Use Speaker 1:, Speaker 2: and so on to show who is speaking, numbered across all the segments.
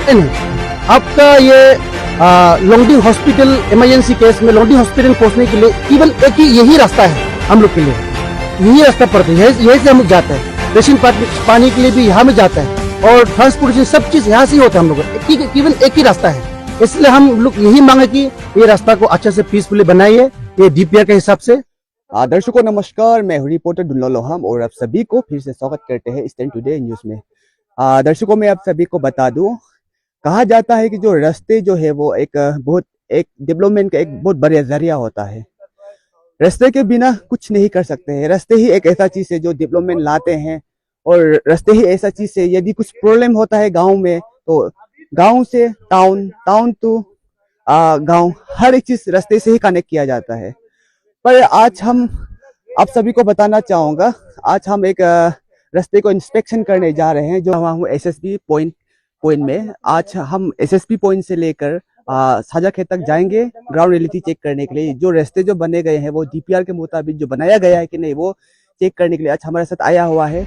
Speaker 1: आपका ये Longding hospital emergency case में लोंगडिंग हॉस्पिटल पहुंचने के लिए केवल एक ही यही रास्ता है हम लोग के लिए, यही रास्ता पड़ता है, यही से हम लोग जाते हैं। पेशेंट पानी के लिए भी यहाँ में जाता है और ट्रांसपोर्टेशन सब चीज यहाँ से ही होता है हम लोग, केवल एक ही रास्ता है। इसलिए हम लोग यही मांगे कि ये रास्ता को अच्छे से पीसफुली बनाइए, ये डीपीआर के हिसाब से।
Speaker 2: दर्शकों नमस्कार, मैं हूं रिपोर्टर दुल्लो लोहम और आप सभी को फिर से स्वागत करते हैं स्टैंड टुडे न्यूज में। दर्शकों मैं आप सभी को बता दूं, कहा जाता है कि जो रास्ते जो है वो एक डेवलपमेंट का एक बहुत बड़ा जरिया होता है। रास्ते के बिना कुछ नहीं कर सकते हैं। रास्ते ही एक ऐसा चीज है जो डेवलपमेंट लाते हैं और रास्ते ही ऐसा चीज है, यदि कुछ प्रॉब्लम होता है गाँव में तो गाँव से टाउन, टाउन टू गाँव, हर एक चीज रास्ते से ही कनेक्ट किया जाता है। पर आज हम आप सभी को बताना चाहूँगा, आज हम एक रास्ते को इंस्पेक्शन करने जा रहे हैं जो हम एसएसपी पॉइंट में। आज हम एसएसपी पॉइंट से लेकर साझा खेत तक जाएंगे ग्राउंड रियलिटी चेक करने के लिए। जो रास्ते जो बने गए हैं वो डीपीआर के मुताबिक जो बनाया गया है कि नहीं वो चेक करने के लिए आज हमारे साथ आया हुआ है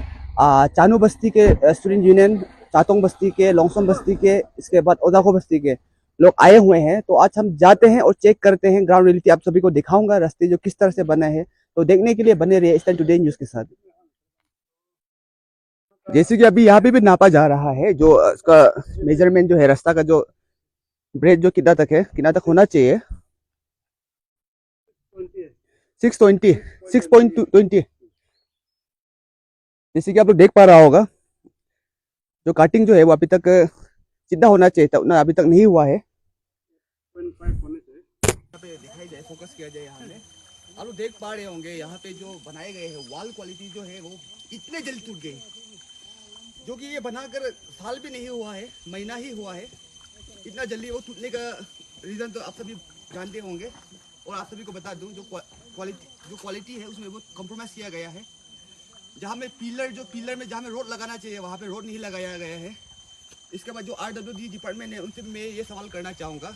Speaker 2: चानू बस्ती के स्टूडेंट यूनियन, चातोंग बस्ती के, लोंगसोम बस्ती के, इसके बाद ओदाको बस्ती के लोग आए हुए हैं। तो आज हम जाते हैं और चेक करते हैं ग्राउंड रियलिटी। आप सभी को दिखाऊंगा रास्ते जो किस तरह से बने हैं, तो देखने के लिए बने रहिए स्टैंड टुडे न्यूज के साथ। जैसे कि अभी यहाँ पे भी नापा जा रहा है, जो उसका मेजरमेंट जो है रास्ता का जो ब्रेड जो कितना तक है, कितना तक होना चाहिए, 6.20। जैसे कि आप लोग देख पा रहा होगा, जो काटिंग जो है वो अभी तक जितना होना चाहिए था उतना अभी तक नहीं हुआ है। दिखाई जाए, फोकस किया जाए यहाँ में। आप लोग देख पा रहे होंगे यहाँ पे जो बनाए गए हैं वॉल क्वालिटी जो है वो इतने जल्दी टूट गए, जो कि ये बनाकर साल भी नहीं हुआ है, महीना ही हुआ है। इतना जल्दी वो टूटने का रीजन तो आप सभी जानते होंगे। और आप सभी को बता दूं, जो क्वालिटी है उसमें वो कॉम्प्रोमाइज किया गया है। जहाँ में पिलर में जहाँ में रोड लगाना चाहिए वहाँ पे रोड नहीं लगाया गया है। इसके बाद जो RWD डिपार्टमेंट है उनसे मैं ये सवाल करना चाहूँगा,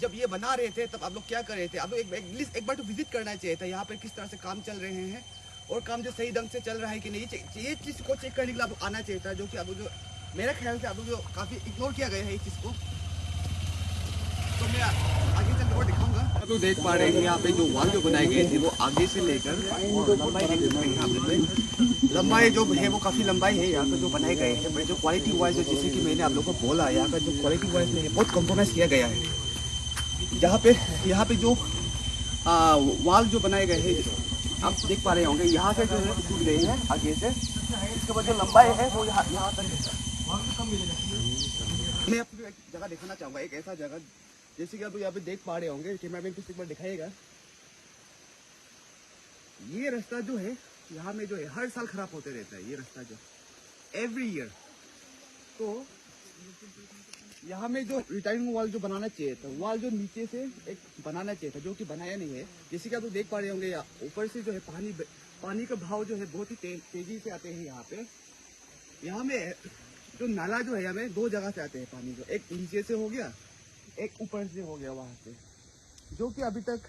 Speaker 2: जब ये बना रहे थे तब आप लोग क्या कर रहे थे? आप लोग एक बार तो विजिट करना चाहिए था यहाँ पे किस तरह से काम चल रहे हैं और काम जो सही ढंग से चल रहा है कि नहीं, ये चीज़ को चेक करने के लिए आप लोग आना चाहिए था। जो कि आप लोग जो मेरे ख्याल से आप लोग जो काफ़ी इग्नोर किया गया है इस चीज़ को। तो मैं आगे चल और दिखाऊंगा। आप लोग देख पा रहे हैं यहाँ पे जो वॉल जो बनाए गए थे वो आगे से लेकर लंबाई जो है वो काफ़ी लंबाई है यहाँ पे जो बनाए गए हैं। जो क्वालिटी वाइज जो जैसे कि मैंने आप लोगों को बोला, यहाँ का जो क्वालिटी वाइज में बहुत कॉम्प्रोमाइज़ किया गया है। यहाँ पे जो वॉल जो बनाए गए हैं आप देख पा रहे होंगे, यहाँ से जो है टूट गए हैं आगे से। इसके बाद जो लंबाई है वो यहाँ तक है। मैं आपको एक जगह दिखाना चाहूँगा, एक ऐसा जगह जैसे कि आप यहाँ पे देख पा रहे होंगे, कैमरा मैन कुछ एक बार दिखाएगा। ये रास्ता जो है यहाँ में जो है हर साल खराब होते रहता है, ये रास्ता जो एवरी ईयर। तो यहाँ में जो रिटायरिंग वॉल जो बनाना चाहिए था, वॉल जो नीचे से एक बनाना चाहिए था, जो कि बनाया नहीं है। जैसे कि आप लोग देख पा रहे होंगे, ऊपर से जो है पानी का भाव जो है बहुत ही तेजी से आते हैं यहाँ पे। यहाँ में जो नाला जो है हमें दो जगह से आते हैं पानी, जो एक नीचे से हो गया, एक ऊपर से हो गया वहाँ से, जो कि अभी तक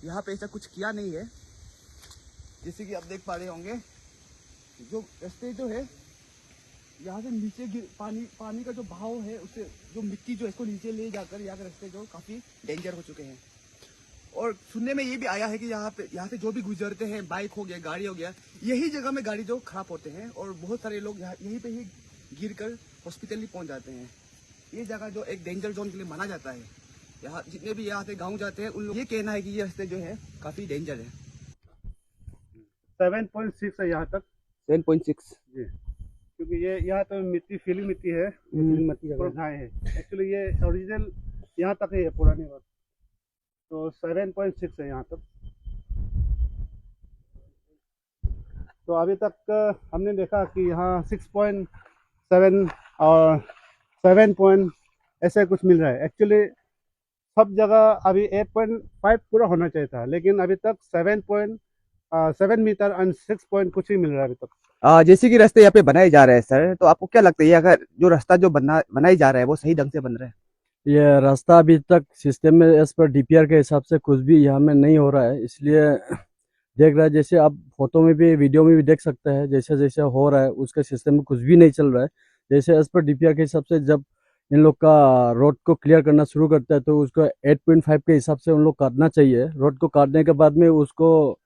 Speaker 2: यहाँ पे ऐसा कुछ किया नहीं है। जैसे कि आप देख पा रहे होंगे, जो रास्ते जो है यहाँ से नीचे पानी का जो भाव है उससे जो मिट्टी जो इसको नीचे ले जाकर यहाँ के रास्ते जो काफ़ी डेंजर हो चुके हैं। और सुनने में ये भी आया है कि यहाँ से जो भी गुजरते हैं, बाइक हो गया, गाड़ी हो गया, यही जगह में गाड़ी जो खराब होते हैं और बहुत सारे लोग यहीं पे ही गिरकर हॉस्पिटल ही पहुँच जाते हैं। ये जगह जो एक डेंजर जोन के लिए माना जाता है। यहाँ जितने भी यहाँ से गाँव जाते हैं उन लोग ये कहना है कि ये रास्ते जो है काफ़ी डेंजर है।
Speaker 1: 7.6 है यहाँ तक,
Speaker 2: 7.6
Speaker 1: जी, क्योंकि ये यहाँ तो मिट्टी फीलिंग मिट्टी है, है एक्चुअली ये ओरिजिनल यहाँ तक है, पुरानी बात। तो 7.6 है यहाँ तक। तो अभी तक हमने देखा कि यहाँ 6.7 और 7 ऐसे कुछ मिल रहा है। एक्चुअली सब जगह अभी 8.5 पूरा होना चाहिए था, लेकिन अभी तक 7 मीटर और 6 कुछ ही मिल रहा है अभी तक।
Speaker 2: जैसे कि रास्ते यहाँ पे बनाए जा रहे हैं सर, तो आपको क्या लगता है अगर जो रास्ता जो बनाई जा रहा है वो सही ढंग से बन रहा है?
Speaker 3: ये रास्ता अभी तक सिस्टम में एज पर डीपीआर के हिसाब से कुछ भी यहाँ में नहीं हो रहा है, इसलिए देख रहा है। जैसे आप फोटो में भी वीडियो में भी देख सकते हैं, जैसे जैसे हो रहा है उसके सिस्टम में कुछ भी नहीं चल रहा है। जैसे एज पर डीपीआर के हिसाब से जब इन लोग का रोड को क्लियर करना शुरू करता है तो उसको 8.5 के हिसाब से उन लोग काटना चाहिए। रोड को काटने के बाद में उसको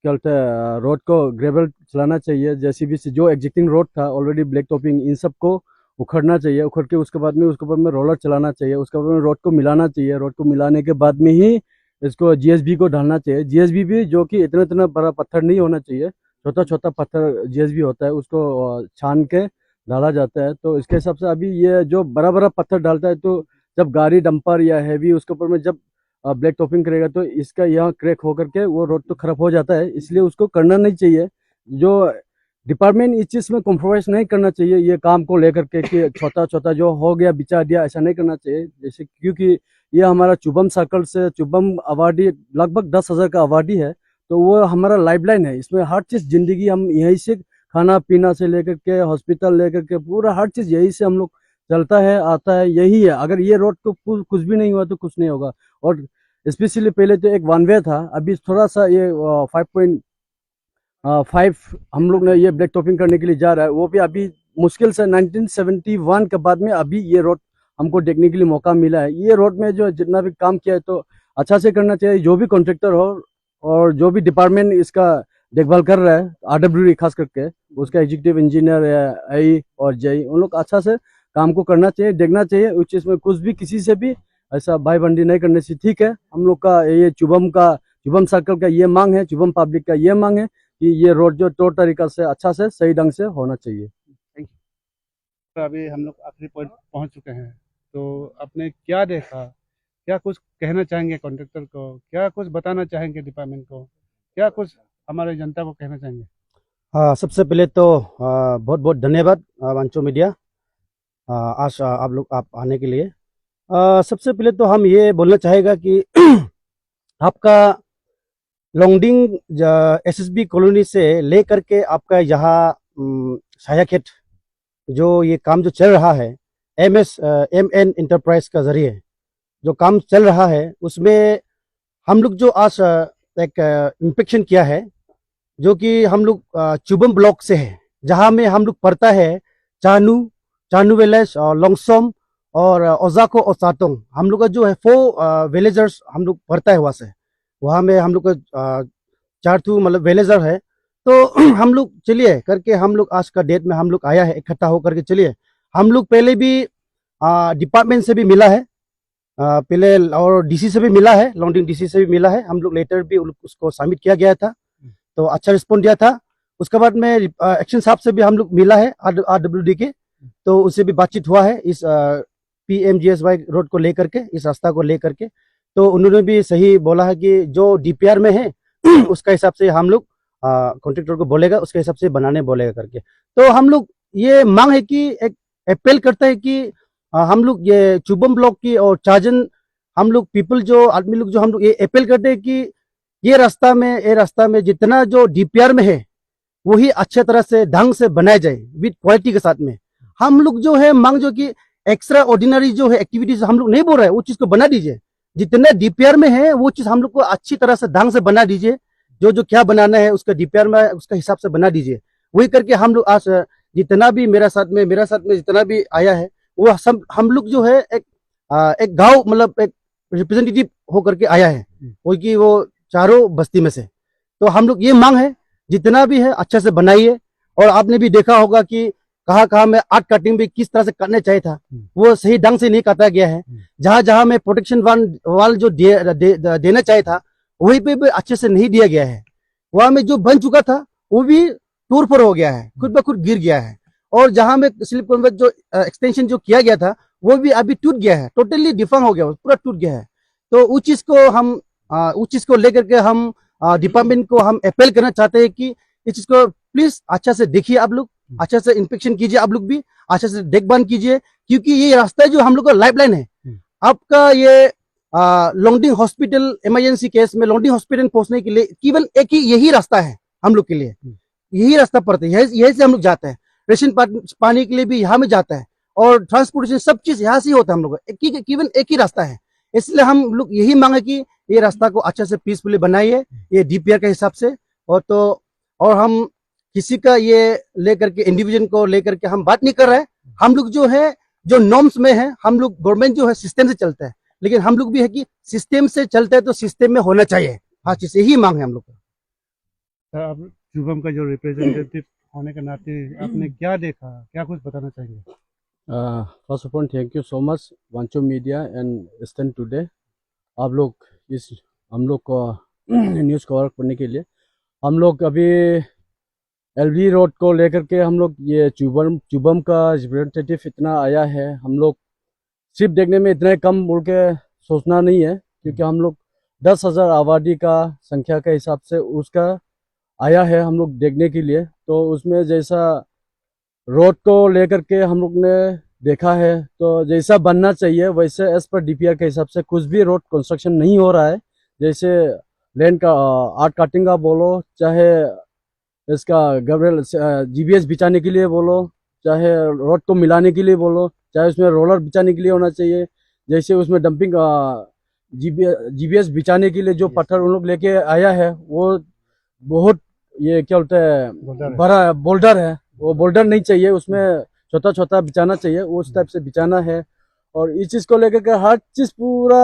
Speaker 3: क्या बोलते हैं, रोड को ग्रेवल चलाना चाहिए। जेसीबी से जो एग्जिस्टिंग रोड था ऑलरेडी ब्लैक टॉपिंग, इन सब को उखड़ना चाहिए। उखड़ के उसके बाद में रोलर चलाना चाहिए। उसके बाद में रोड को मिलाना चाहिए। रोड को मिलाने के बाद में ही इसको जीएसबी को डालना चाहिए। जीएसबी भी जो कि इतना इतना बड़ा पत्थर नहीं होना चाहिए, छोटा छोटा पत्थर जीएसबी होता है, उसको छान के डाला जाता है। तो इसके हिसाब से अभी ये जो बड़ा बड़ा पत्थर डालता है तो जब गाड़ी डंपर या हैवी उसके ऊपर में जब ब्लैक टॉपिंग करेगा तो इसका यहाँ क्रैक होकर के वो रोड तो खराब हो जाता है। इसलिए उसको करना नहीं चाहिए। जो डिपार्टमेंट इस चीज़ में कॉम्प्रोमाइज़ नहीं करना चाहिए ये काम को लेकर के कि छोटा छोटा जो हो गया बिचा दिया, ऐसा नहीं करना चाहिए। जैसे क्योंकि ये हमारा चुबम सर्कल से चुबम आबादी लगभग 10,000 का आबादी है, तो वो हमारा लाइफलाइन है। इसमें हर चीज़ जिंदगी हम यहीं से, खाना पीना से लेकर के हॉस्पिटल लेकर के पूरा हर चीज़ यहीं से हम लोग चलता है आता है, यही है। अगर ये रोड को कुछ भी नहीं हुआ तो कुछ नहीं होगा। और स्पेशली पहले तो एक वन वे था, अभी थोड़ा सा ये 5.5 हम लोग ने ये ब्लैक टॉपिंग करने के लिए जा रहा है। वो भी अभी मुश्किल से 1971 के बाद में अभी ये रोड हमको देखने के लिए मौका मिला है। ये रोड में जो जितना भी काम किया है तो अच्छा से करना चाहिए, जो भी कॉन्ट्रेक्टर हो और जो भी डिपार्टमेंट इसका देखभाल कर रहा है, आरडब्ल्यूडी खास करके उसका एग्जीक्यूटिव इंजीनियर या आई और जेई, उन लोग अच्छा से काम को करना चाहिए, देखना चाहिए। उस चीज़ में कुछ भी किसी से भी ऐसा भाईबंदी नहीं करने से ठीक है। हम लोग का ये चुबम सर्कल का ये मांग है, चुबम पब्लिक का ये मांग है कि ये रोड जो तौर तरीका से अच्छा से सही ढंग से होना चाहिए।
Speaker 4: Thank you. अभी हम लोग आखिरी पॉइंट पहुंच चुके हैं, तो आपने क्या देखा, क्या कुछ कहना चाहेंगे कॉन्ट्रैक्टर को, क्या कुछ बताना चाहेंगे डिपार्टमेंट को, क्या कुछ हमारे जनता को कहना चाहेंगे?
Speaker 1: हाँ, सबसे पहले तो बहुत बहुत धन्यवाद वांचो मीडिया, आज आप आने के लिए। सबसे पहले तो हम ये बोलना चाहेगा कि आपका लोंगडिंग एसएसबी कॉलोनी से ले करके आपका यहाँ सायाखेत जो ये काम जो चल रहा है MN इंटरप्राइज का जरिए जो काम चल रहा है, उसमें हम लोग जो आज एक इंस्पेक्शन किया है, जो कि हम लोग चुबम ब्लॉक से है, जहाँ में हम लोग पढ़ता है चानू विलेज और लोंगसोम और ओजाको और सातोंग। हम लोग का जो है 4 विलेजर्स हम लोग पढ़ता है वहाँ में हम लोग का 4 मतलब विलेजर है। तो हम लोग चलिए करके हम लोग आज का डेट में हम लोग आया है इकट्ठा होकर के। चलिए हम लोग पहले भी डिपार्टमेंट से भी मिला है पहले, और डीसी से भी मिला है, लॉन्डिंग डीसी से भी मिला है। हम लोग लेटर भी उसको सबमिट किया गया था, तो अच्छा रिस्पॉन्ड दिया था। उसके बाद में एक्शन साहब से भी हम लोग मिला है RWD के, तो उससे भी बातचीत हुआ है इस PMGSY रोड को लेकर के, इस रास्ता को लेकर के। तो उन्होंने भी सही बोला है कि जो DPR में है उसका हिसाब से हम लोग कॉन्ट्रैक्टर को बोलेगा, उसके हिसाब से बनाने बोलेगा करके। तो हम लोग ये मांग है कि एक अपील करता है कि हम लोग ये चुबम ब्लॉक की और चाजन हम लोग पीपल जो आदमी लोग जो हम लोग ये अपील करते हैं कि ये रास्ता में जितना जो DPR में है वही अच्छे तरह से ढंग से बनाया जाए विद क्वालिटी के साथ में। हम लोग जो है मांग जो कि एक्स्ट्रा ऑर्डिनरी जो है एक्टिविटीज हम लोग नहीं बोल रहे हैं, वो चीज को बना दीजिए। जितने DPR में है वो चीज हम लोग को अच्छी तरह से ढंग से बना दीजिए। जो क्या बनाना है उसका DPR में उसका हिसाब से बना दीजिए। वही करके हम लोग आज जितना भी मेरा साथ में जितना भी आया है वो सब हम लोग जो है एक गांव मतलब एक रिप्रेजेंटेटिव होकर के आया है, वो कि वो चारों बस्ती में से। तो हम लोग ये मांग है जितना भी है अच्छे से बनाइए। और आपने भी देखा होगा कि कहाँ में आर्ट कटिंग भी किस तरह से करना चाहिए था, वो सही ढंग से नहीं काटा गया है। जहां में प्रोटेक्शन वाल जो देना चाहिए था वहीं पे भी अच्छे से नहीं दिया गया है। वहां में जो बन चुका था वो भी टूर पर हो गया है, खुद ब खुद गिर गया है। और जहां में स्लिप कन्वर्ट जो एक्सटेंशन जो किया गया था वो भी अभी टूट गया है, टोटली डिफॉर्म हो गया, पूरा टूट गया है। तो उस चीज को लेकर के हम डिपार्टमेंट को हम अपील करना चाहते हैं कि इस चीज को प्लीज अच्छा से देखिए, आप लोग अच्छा से इंस्पेक्शन कीजिए, आप लोग भी अच्छा से देखभाल कीजिए, क्योंकि ये रास्ता जो हम लोग का लाइफलाइन है। आपका ये लोंगडिंग हॉस्पिटल इमरजेंसी केस में लोंगडिंग हॉस्पिटल पहुंचने के लिए केवल एक ही यही रास्ता है हम लोग के लिए, यही रास्ता पड़ता है, यही से हम लोग जाते हैं। रेशन पानी के लिए भी यहाँ में जाता है और ट्रांसपोर्टेशन सब चीज यहाँ से होता है हम लोग का, केवल एक ही रास्ता है। इसलिए हम लोग यही मांगे कि ये रास्ता को अच्छे से पीसफुली बनाइए ये DPR के हिसाब से। और हम किसी का ये लेकर के इंडिविजुअल को लेकर के हम बात नहीं कर रहे हैं। हम लोग जो है जो नॉर्म्स में है, हम लोग गवर्नमेंट जो है सिस्टम से चलता है, लेकिन हम लोग भी है कि सिस्टम से चलता है तो सिस्टम में होना चाहिए। हाँ चीज यही मांग है हम लोग का।
Speaker 4: सर, आप शुभम का जो रिप्रेजेंटेटिव होने के नाते आपने क्या देखा, क्या कुछ बताना चाहेंगे?
Speaker 3: First of all thank you so much Wancho media and eastern today, आप लोग हम लोग को न्यूज़ कवर करने के लिए। हम लोग अभी एलवी रोड को लेकर के हम लोग ये चुबम का रिप्रेजेंटेटिव इतना आया है, हम लोग सिर्फ देखने में इतने कम बोल के सोचना नहीं है, क्योंकि हम लोग 10,000 आबादी का संख्या के हिसाब से उसका आया है हम लोग देखने के लिए। तो उसमें जैसा रोड को लेकर के हम लोग ने देखा है, तो जैसा बनना चाहिए वैसे एज पर डीपीआर के हिसाब से कुछ भी रोड कंस्ट्रक्शन नहीं हो रहा है। जैसे लैंड का आर्ट काटिंग का बोलो, चाहे इसका गवर्नल जीबीएस बिछाने के लिए बोलो, चाहे रोड को मिलाने के लिए बोलो, चाहे उसमें रोलर बिछाने के लिए होना चाहिए, जैसे उसमें डंपिंग जीबीएस बिछाने के लिए जो पत्थर उन लोग लेके आया है वो बहुत ये क्या बोलते हैं बड़ा बोल्डर है, वो बोल्डर नहीं चाहिए, उसमें छोटा छोटा बिछाना चाहिए, उस टाइप से बिछाना है। और इस चीज़ को लेकर के हर चीज़ पूरा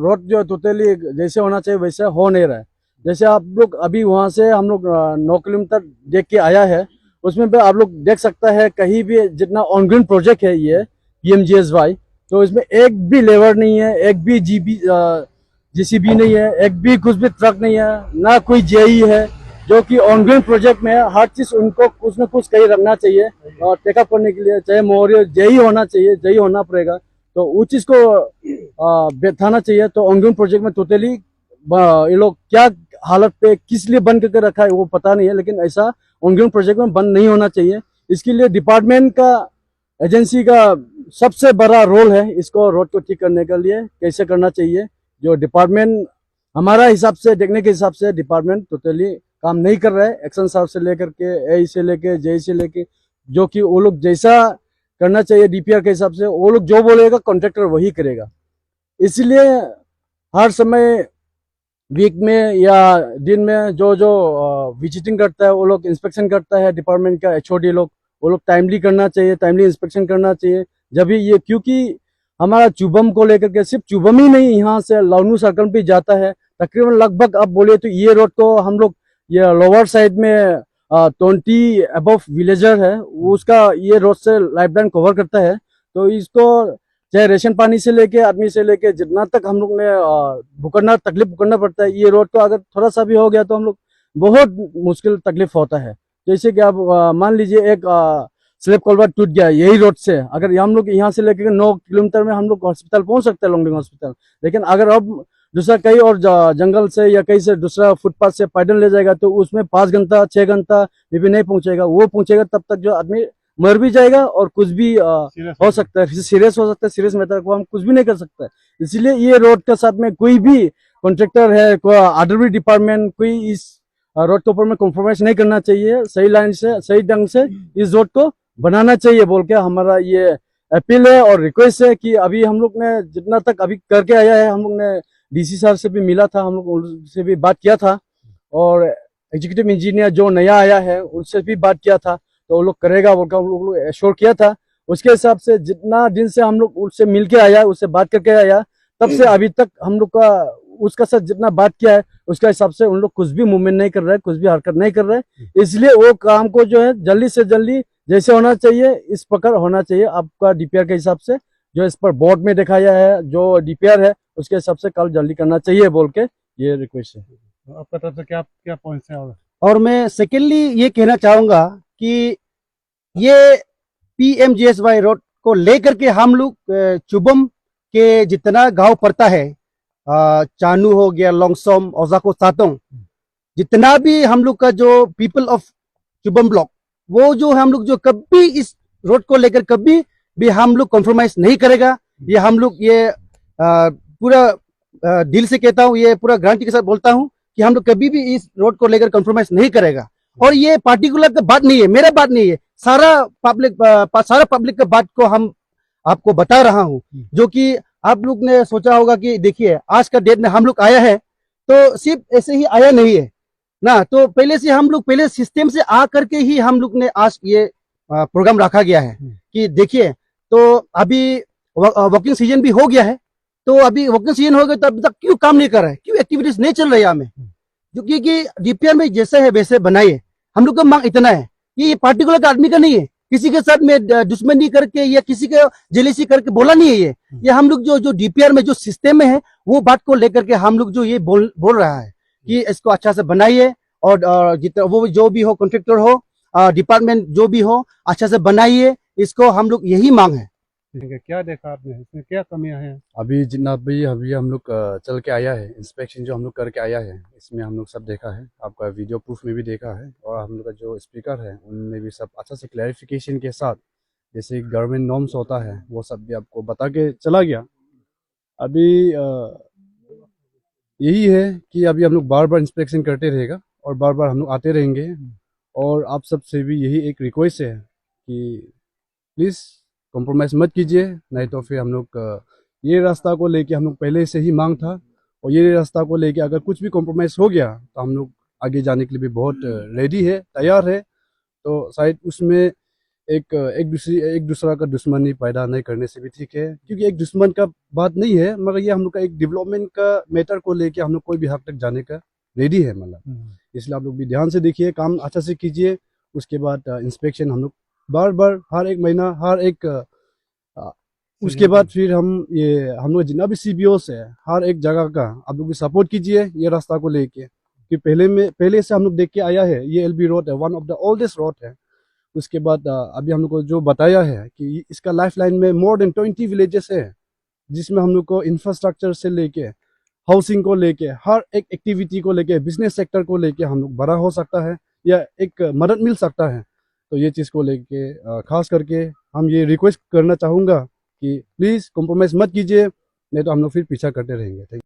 Speaker 3: रोड जो टोटली जैसे होना चाहिए वैसे हो नहीं रहा है। जैसे आप लोग अभी वहाँ से हम लोग 9 किलोमीटर देख के आया है, उसमें भी आप लोग देख सकता है कहीं भी जितना ऑनग्राउंड प्रोजेक्ट है ये PMGSY, तो इसमें एक भी लेबर नहीं है, एक भी JCB नहीं है, एक भी कुछ भी ट्रक नहीं है, ना कोई JE है, जो कि ऑनग्राउंड प्रोजेक्ट में हर चीज उनको कुछ न कुछ कहीं रखना चाहिए और टेकअप करने के लिए चाहे मोहरिया JE होना चाहिए, JE होना पड़ेगा, तो उस चीज को बैठाना चाहिए। तो ऑनग्राउंड प्रोजेक्ट में टोटली ये लोग क्या हालत पे किस लिए बंद करके रखा है वो पता नहीं है, लेकिन ऐसा ऑनग्राउंड प्रोजेक्ट में बंद नहीं होना चाहिए। इसके लिए डिपार्टमेंट का एजेंसी का सबसे बड़ा रोल है इसको रोड को ठीक करने के लिए कैसे करना चाहिए। जो डिपार्टमेंट हमारा हिसाब से देखने के हिसाब से डिपार्टमेंट टोटली काम नहीं कर रहा है, एक्शन साहब से लेकर के ए से लेके JE से लेके, जो कि वो लोग जैसा करना चाहिए DPR के हिसाब से वो लोग जो बोलेगा कॉन्ट्रैक्टर वही करेगा। इसलिए हर समय वीक में या दिन में जो विजिटिंग करता है वो लोग इंस्पेक्शन करता है, डिपार्टमेंट का HOD लोग, वो लोग टाइमली करना चाहिए, टाइमली इंस्पेक्शन करना चाहिए। जब भी ये क्योंकि हमारा चुबम को लेकर के सिर्फ चुबम ही नहीं, यहाँ से लाउनू सर्कल भी जाता है तकरीबन लगभग आप बोले तो ये रोड को हम लोग ये लोअर साइड में 20 अबव विलेजर है उसका ये रोड से लाइफ लाइन कवर करता है। तो इसको चाहे रेशन पानी से लेके आदमी से लेके जितना तक हम लोग ने तकलीफ भुगतना पड़ता है, ये रोड को अगर थोड़ा सा भी हो गया तो हम लोग बहुत मुश्किल तकलीफ होता है। जैसे कि आप मान लीजिए एक स्लेब कल्वर्ट टूट गया यही रोड से, अगर हम लोग यहाँ से लेकर 9 किलोमीटर में हम लोग हॉस्पिटल पहुंच सकते हैं, लोंगडिंग हॉस्पिटल, लेकिन अगर अब दूसरा कहीं और जंगल से या कहीं से दूसरा फुटपाथ से पैदल ले जाएगा तो उसमें 5 घंटा 6 घंटा भी नहीं पहुंचेगा, वो पहुंचेगा तब तक जो आदमी मर भी जाएगा और कुछ भी हो सकता है, सीरियस हो सकता है, सीरियस मैटर को हम कुछ भी नहीं कर सकते। इसलिए ये रोड के साथ में कोई भी कॉन्ट्रेक्टर है, कोई अदर भी डिपार्टमेंट, कोई इस रोड के ऊपर में कॉम्प्रोमाइज नहीं करना चाहिए, सही लाइन से सही ढंग से इस रोड को बनाना चाहिए बोल के हमारा ये अपील है और रिक्वेस्ट है कि अभी हम लोग ने जितना तक अभी करके आया है, हम लोग ने DC साहब से भी मिला था, हम लोग उनसे भी बात किया था और एग्जीक्यूटिव इंजीनियर जो नया आया है उनसे भी बात किया था, तो वो लोग करेगा बोल कर हम लोग एश्योर किया था। उसके हिसाब से जितना दिन से हम लोग उससे मिल के आया, उससे बात करके आया, तब से अभी तक हम लोग का उसका साथ जितना बात किया है उसका हिसाब से उन लोग कुछ भी मूवमेंट नहीं कर रहे, कुछ भी हरकत नहीं कर रहे। इसलिए वो काम को जो है जल्दी से जल्दी जैसे होना चाहिए इस प्रकार होना चाहिए आपका DPR के हिसाब से, जो इस पर बोर्ड में दिखाया है जो DPR है उसके हिसाब से कल जल्दी करना चाहिए बोल के ये रिक्वेस्ट है।
Speaker 4: आपका तरफ से क्या क्या पॉइंट्स हैं?
Speaker 1: और मैं सेकेंडली ये कहना चाहूंगा कि ये PMGSY रोड को लेकर के हम लोग चुबम के जितना गांव पड़ता है, चानू हो गया, लोंगसोम, ओजाको, सातोंग, जितना भी हम लोग का जो पीपल ऑफ चुबम ब्लॉक, वो जो हम लोग जो कभी इस रोड को लेकर कभी भी हम लोग कॉम्प्रोमाइज नहीं करेगा। ये हम लोग ये पूरा दिल से कहता हूँ, ये पूरा गारंटी के साथ बोलता हूँ कि हम लोग कभी भी इस रोड को लेकर कॉम्प्रोमाइज नहीं करेगा। और ये पार्टिकुलर का बात नहीं है, मेरा बात नहीं है, सारा पब्लिक का बात को हम आपको बता रहा हूँ, जो कि आप लोग ने सोचा होगा कि देखिए आज का डेट में हम लोग आया है तो सिर्फ ऐसे ही आया नहीं है ना, तो पहले से हम लोग पहले सिस्टम से आ करके ही हम लोग ने आज ये प्रोग्राम रखा गया है कि देखिए तो अभी वर्किंग सीजन भी हो गया है, तो अभी वर्किंग सीजन हो गया तो अभी तक क्यों काम नहीं कर रहा है, क्यों एक्टिविटीज नहीं चल रही है हमें? जो कि डीपीआर में जैसे है वैसे बनाइए। हम लोग का मांग इतना है कि ये पार्टिकुलर आदमी का नहीं है, किसी के साथ में दुश्मनी करके या किसी के जेलेसी करके बोला नहीं है ये हम लोग जो डीपीआर में जो सिस्टम में है वो बात को लेकर के हम लोग जो ये बोल रहा है कि इसको अच्छा से बनाइए, और जितना वो जो भी हो, कॉन्ट्रेक्टर हो, डिपार्टमेंट जो भी हो, अच्छा से बनाइए इसको, हम लोग यही मांग है।
Speaker 4: ठीक है, क्या देखा आपने, इसमें क्या कमियां हैं?
Speaker 3: अभी जितना भी अभी हम लोग चल के आया है, इंस्पेक्शन जो हम लोग करके आया है, इसमें हम लोग सब देखा है, आपका वीडियो प्रूफ में भी देखा है, और हम लोग का जो स्पीकर है उनमें भी सब अच्छा से क्लैरिफिकेशन के साथ जैसे गवर्नमेंट नॉर्म्स होता है वो सब भी आपको बता के चला गया। अभी यही है कि अभी हम लोग बार बार इंस्पेक्शन करते रहेगा और बार बार हम लोग आते रहेंगे, और आप सब से भी यही एक रिक्वेस्ट है कि प्लीज़ कॉम्प्रोमाइज़ मत कीजिए, नहीं तो फिर हम लोग ये रास्ता को लेके हम लोग पहले से ही मांग था, और ये रास्ता को लेके अगर कुछ भी कॉम्प्रोमाइज़ हो गया तो हम लोग आगे जाने के लिए भी बहुत रेडी है, तैयार है। तो शायद उसमें एक दूसरा का दुश्मनी पैदा नहीं करने से भी ठीक है, क्योंकि एक दुश्मन का बात नहीं है, मगर ये हम लोग का एक डेवलपमेंट का मैटर को लेके हम लोग कोई भी हद तक जाने का रेडी है मतलब। इसलिए आप लोग भी ध्यान से देखिए, काम अच्छा से कीजिए। उसके बाद इंस्पेक्शन हम लोग बार बार हर एक महीना उसके बाद फिर हम लोग जितना भी CBOs है हर एक जगह का आप लोग भी सपोर्ट कीजिए ये रास्ता को लेके, कि पहले से हम लोग देख के आया है, ये LB रोड है, one of the oldest road है। उसके बाद अभी हम लोग को जो बताया है कि इसका लाइफ लाइन में मोर देन 20 विलेजेस है, जिसमें हम लोग को इंफ्रास्ट्रक्चर से लेके हाउसिंग को लेके हर एक एक्टिविटी को लेके बिजनेस सेक्टर को लेके हम लोग बड़ा हो सकता है या एक मदद मिल सकता है। तो ये चीज़ को लेके खास करके हम ये रिक्वेस्ट करना चाहूँगा कि प्लीज़ कॉम्प्रोमाइज़ मत कीजिए, नहीं तो हम लोग फिर पीछा करते रहेंगे।